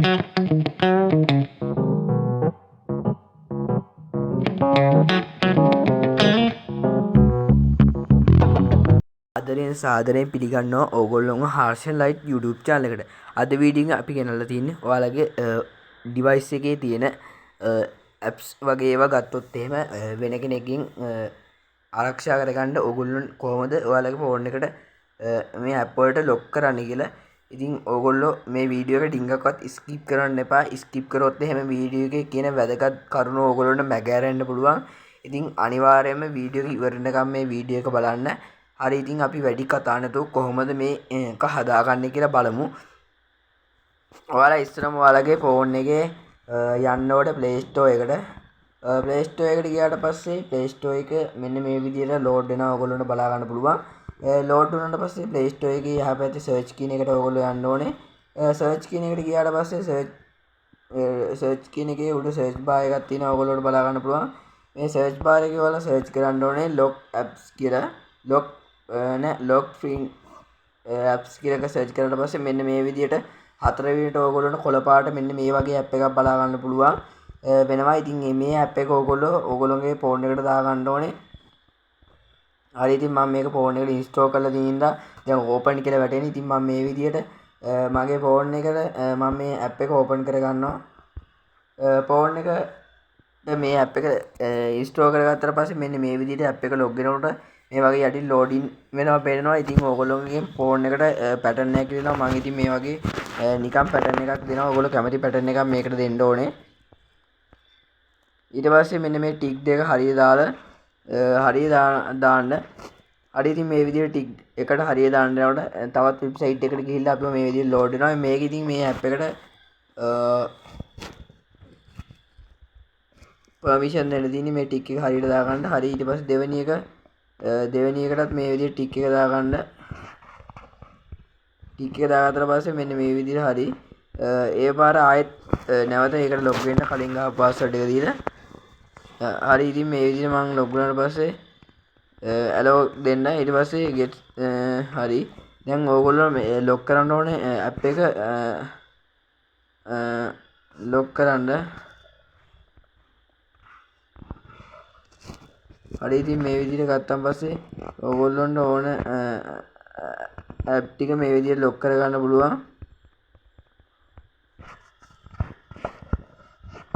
ආදරයෙන් සාදරයෙන් පිළිගන්නවා ඕගොල්ලොන්ව හර්ෂන් ලයිට් YouTube channel එකට. අද වීඩියෝ එක අපි ගෙනල්ලා තින්නේ ඔයාලගේ device එකේ තියෙන apps වගේ ඒවා ගත්තොත් එහෙම වෙන කෙනකින් ආරක්ෂා කරගන්න ඕගොල්ලෝ කොහොමද ඔයාලගේ ෆෝන් එකට මේ app වලට lock කරන්නේ කියලා. ඉතින් ඕගොල්ලෝ මේ වීඩියෝ එක ඩිංගක්වත් skip කරන්න එපා. skip කරොත් එහෙම වීඩියෝ එකේ කියන වැදගත් කරුණු ඕගොල්ලන්ට මගහැරෙන්න පුළුවන්. ඉතින් අනිවාර්යයෙන්ම වීඩියෝ එක ඉවර වෙනකම් මේ වීඩියෝ එක බලන්න. හරි ඉතින් අපි වැඩි කතා නැතුව කොහොමද මේක හදාගන්නේ කියලා බලමු. ඔයාලා ඉස්සරම ඔයාලගේ ෆෝන් එකේ යන්න ඕනේ Play Store එකට. Play Store එකට ගියාට පස්සේ Play Store එක මෙන්න මේ විදිහට load වෙනවා ඔයගොල්ලන්ට බලා ගන්න පුළුවන්. load වුණාට පස්සේ Play Store එකේ යහ පැත්තේ search කියන එකට ඔයගොල්ලෝ යන්න ඕනේ. search කියන එකට ගියාට පස්සේ search කියන එකේ උඩ search bar එකක් තියෙනවා ඔයගොල්ලන්ට බලා ගන්න පුළුවන්. මේ search bar එකේ ඔයාලා search කරන්න ඕනේ lock apps කියලා. lock free apps කියලා සර්ච් කරලා පස්සේ මෙන්න මේ විදිහට හතර වෙනිට ඕගොල්ලන්ට කොළ පාට මෙන්න මේ වගේ app එකක් බලා ගන්න පුළුවන් වෙනවා. ඉතින් මේ app එක ඕගොල්ලෝගේ ෆෝන් එකට දා ගන්න ඕනේ. හරි ඉතින් මම මේක ෆෝන් එකට ඉන්ස්ටෝල් කරලා දිනින්දා දැන් ඕපන් කියලා වැටෙන. ඉතින් මම මේ විදිහට මගේ ෆෝන් එකට මම මේ app එක ඕපන් කර ගන්නවා. ෆෝන් එකට මේ app එක ඉන්ස්ටෝල් කරගත්තට පස්සේ මෙන්න මේ විදිහට app එක log වෙනකොට මේ වගේ යටින් loading වෙනවා පේනවා. ඉතින් ඕගොල්ලෝගේ ෆෝන් එකට pattern එකක් දෙනවා. මම ඉතින් මේ වගේ නිකන් pattern එකක් දෙනවා. ඕගොල්ලෝ කැමති pattern එකක් මේකට දෙන්න ඕනේ. ඊට පස්සේ මෙන්න මේ ටික් දෙක හරිය දාලා දාන්න. හරි ඉතින් මේ විදිහට ටික් එකට හරිය දාන්න යනකොට තවත් වෙබ්සයිට් එකකට ගිහිල්ලා අපිව මේ විදිහට load වෙනවා. මේක ඉතින් මේ app එකට permission දෙන්න තියෙන්නේ මේ ටික් එක හරියට දාගන්න. හරි ඊට පස්සේ දෙවෙනි එකටත් මේ විදිහට ටික් එක දාගන්න. ටික් එක දාගත්තට පස්සේ මෙන්න මේ විදිහට හරි ඒ පාර ආයෙත් නැවත ඒකට ලොග් වෙන්න කලින් ගාව පාස්වර්ඩ් එක දීලා හරි ඉතින් මේ විදිහට මම ලොග් වුණාට පස්සේ allow දෙන්න. ඊට පස්සේ get හරි දැන් ඕගොල්ලෝ මේ ලොග් කරන්න ඕනේ app එක ලොග් කරන්න. හරි ඉතින් මේ විදිහට ගත්තන් පස්සේ ඕගොල්ලොන්ට ඕන app ටික මේ විදිහට ලොක් කරගන්න පුළුවන්.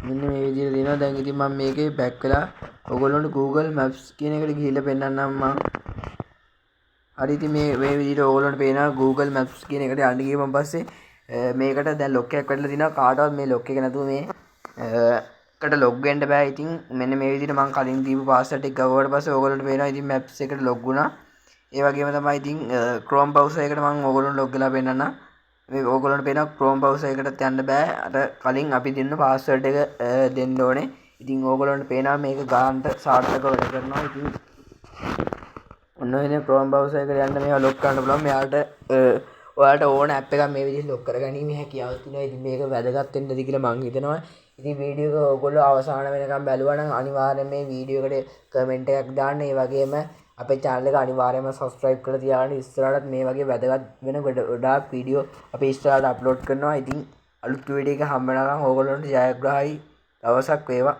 මෙන්න මේ විදිහට දෙනවා. දැන් ඉතින් මම මේකේ back වෙලා ඕගොල්ලොන්ට Google Maps කියන එකට ගිහිල්ලා පෙන්නන්නම් මම. හරි ඉතින් මේ විදිහට ඕගොල්ලොන්ට පේනවා Google Maps කියන එකට යන්න ගියපන් පස්සේ මේකට දැන් ලොක් එකක් වැටලා තිනවා. කාටවත් මේ ලොක් එක නැතුව මේ කට ලොග් වෙන්න බෑ. ඉතින් මෙන්න මේ විදිහට මම කලින් දීපු පාස්වර්ඩ් එක ගවුවට පස්සේ ඕගොල්ලන්ට පේනවා ඉතින් maps එකට ලොග් වුණා. ඒ වගේම තමයි ඉතින් Chrome browser එකට මම ඕගොල්ලන්ට ලොග් වෙලා පෙන්නන්නම්. මේ ඕගොල්ලන්ට පේනවා Chrome browser එකටත් යන්න බෑ. අර කලින් අපි දෙන්න පාස්වර්ඩ් එක දෙන්න ඕනේ. ඉතින් ඕගොල්ලන්ට පේනවා මේක ගානට සාර්ථකව වැඩ කරනවා. ඉතින් ඔන්න ඔය Chrome browser එකට යන්න මේවා ලොග් කරන්න පුළුවන්. මෙයාට ඔයාලට ඕන app එකක් මේ විදිහට ලොග් කරගැනීමේ හැකියාවක් තියෙනවා. ඉතින් මේක වැදගත් වෙන්නද කියලා මම හිතනවා. ඉතින් වීඩියෝ එක ඔයගොල්ලෝ අවසාන වෙනකම් බැලුවා නම් අනිවාර්යයෙන් මේ වීඩියෝ එකට කමෙන්ට් එකක් දාන්න. ඒ වගේම අපේ channel එක අනිවාර්යයෙන්ම subscribe කරලා තියාගන්න. ඉස්සරහට මේ වගේ වැදගත් වෙන ගොඩාක් වීඩියෝ අපි ඉස්සරහට අප්ලෝඩ් කරනවා. ඉතින් අලුත් වීඩියෝ එක හම්බ වෙනකම් ඕගොල්ලන්ට ජයග්‍රාහී දවසක් වේවා.